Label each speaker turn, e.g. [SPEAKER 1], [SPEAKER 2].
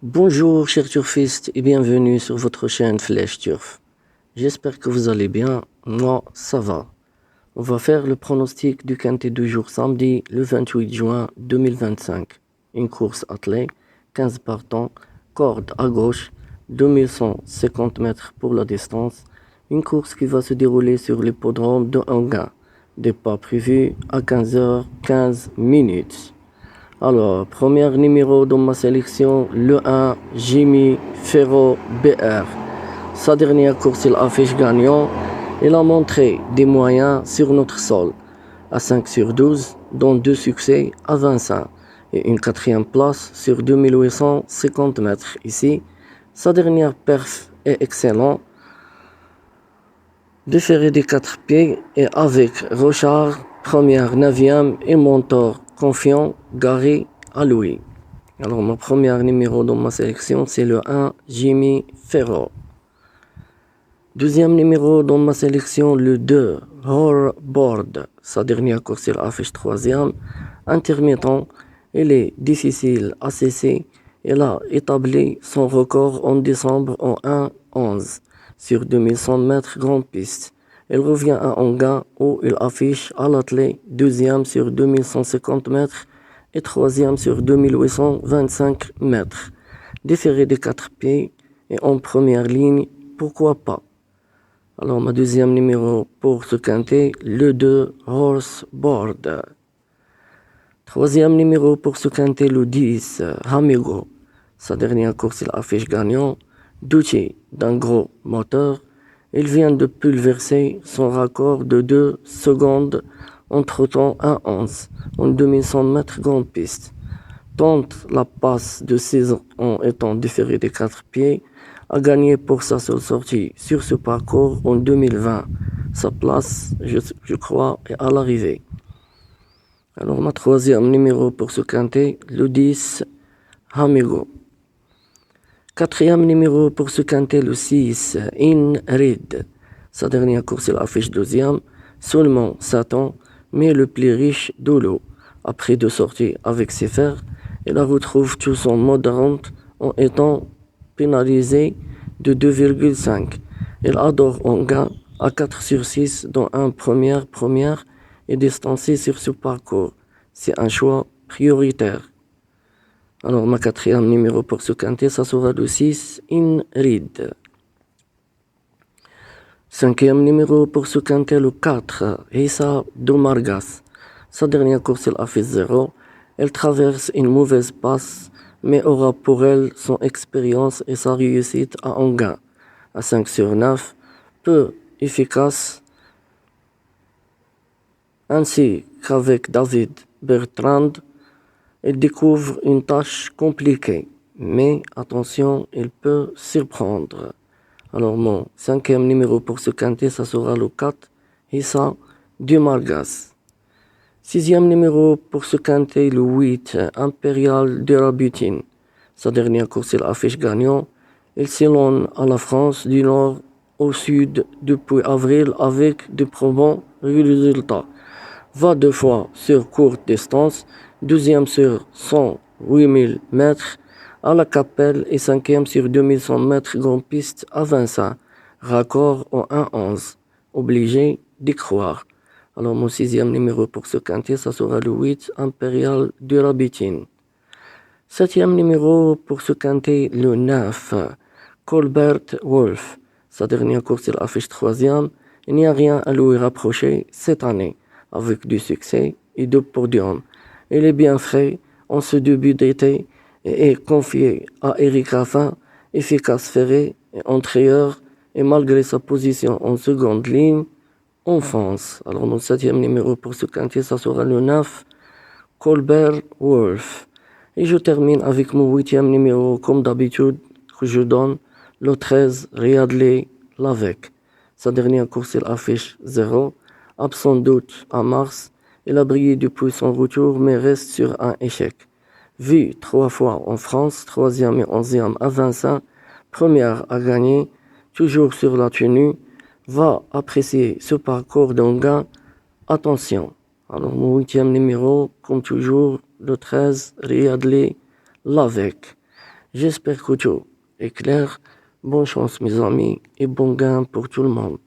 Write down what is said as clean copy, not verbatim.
[SPEAKER 1] Bonjour chers turfistes et bienvenue sur votre chaîne Flèche Turf. J'espère que vous allez bien, moi ça va. On va faire le pronostic du quintet du jour samedi le 28 juin 2025. Une course attelée, 15 partants, corde à gauche, 2150 mètres pour la distance. Une course qui va se dérouler sur l'hippodrome de Enghien. Départ prévu à 15h15 minutes. Alors, premier numéro dans ma sélection, le 1, Jimmy Ferro BR. Sa dernière course, il affiche gagnant. Il a montré des moyens sur notre sol, à 5 sur 12, dont 2 succès à 25 et une quatrième place sur 2850 mètres. Ici, sa dernière perf est excellente. Déféré des 4 pieds et avec Rochard, première, 9e et mentor confiant, Gary à Louis. Alors, mon premier numéro dans ma sélection, c'est le 1, Jimmy Ferro. Deuxième numéro dans ma sélection, le 2, Horboard. Sa dernière course, il affiche 3e. Intermittent, il est difficile à cesser. Il a établi son record en décembre en 1-11 sur 2100 mètres grande piste. Il revient à Enghien où il affiche à l'attelé 2e sur 2150 mètres et 3e sur 2825 mètres. Déféré des 4 pieds et en première ligne, pourquoi pas. Alors, ma deuxième numéro pour ce quintet, le 2, Horseboard. Troisième numéro pour ce quintet, le 10, Hamigo. Sa dernière course, il affiche gagnant, doté d'un gros moteur. Il vient de pulvériser son record de 2 secondes entre temps 1-11 en 2100 mètres grande piste. Tente la passe de 6 ans en étant déféré des 4 pieds, a gagné pour sa seule sortie sur ce parcours en 2020. Sa place, je crois, est à l'arrivée. Alors, ma troisième numéro pour ce quintet, le 10, Hamigo. Quatrième numéro pour ce quintet, le 6, Inrid. Sa dernière course, il affiche 2e, seulement 7 ans, mais le plus riche de l'eau. Après 2 sorties avec ses fers, il retrouve tout son mode rente en étant pénalisé de 2,5. Il adore Enghien à 4 sur 6 dans un première et distancé sur ce parcours. C'est un choix prioritaire. Alors, ma quatrième numéro pour ce quintet, ça sera le 6, Inrid. Cinquième numéro pour ce quintet, le 4, Issa Domargas. Sa dernière course, elle a fait 0. Elle traverse une mauvaise passe, mais aura pour elle son expérience et sa réussite à Enghien. À 5 sur 9, peu efficace, ainsi qu'avec David Bertrand, il découvre une tâche compliquée, mais attention, il peut surprendre. Alors, mon cinquième numéro pour ce quintet, ça sera le 4, Issa Dumargas. Sixième numéro pour ce quintet, le 8, Impérial de Rabutin. Sa dernière course, il affiche gagnant. Il s'éloigne à la France du nord au sud depuis avril avec de probants résultats. Va 2 fois sur courte distance, 2e sur 108 000 mètres à la Capelle et 5e sur 2100 mètres grande piste à Vincent. Raccord en 1-11. Obligé d'y croire. Alors, mon 6e numéro pour ce quintet, ça sera le 8, Impérial de Rabutin. 7e numéro pour ce quintet, le 9, Colbert Wolf. Sa dernière course, il affiche 3e. Il n'y a rien à lui rapprocher cette année, avec du succès et 2 podiums. Il est bien frais en ce début d'été et est confié à Eric Raffin, efficace ferré et entrayeur, et malgré sa position en seconde ligne, on fonce. Alors, mon 7e numéro pour ce quintet, ça sera le 9, Colbert Wolf. Et je termine avec mon 8e numéro, comme d'habitude, que je donne, le 13, Riadley Lavec. Sa dernière course, il affiche 0. Absent doute en mars, il a brillé depuis son retour, mais reste sur un échec. Vu 3 fois en France, 3e et 11e à Vincent, première à gagner, toujours sur la tenue, va apprécier ce parcours d'Enghien. Attention. Alors, mon 8e numéro, comme toujours, le 13, Riadley Lavec. J'espère que tout est clair. Bonne chance mes amis et bon gain pour tout le monde.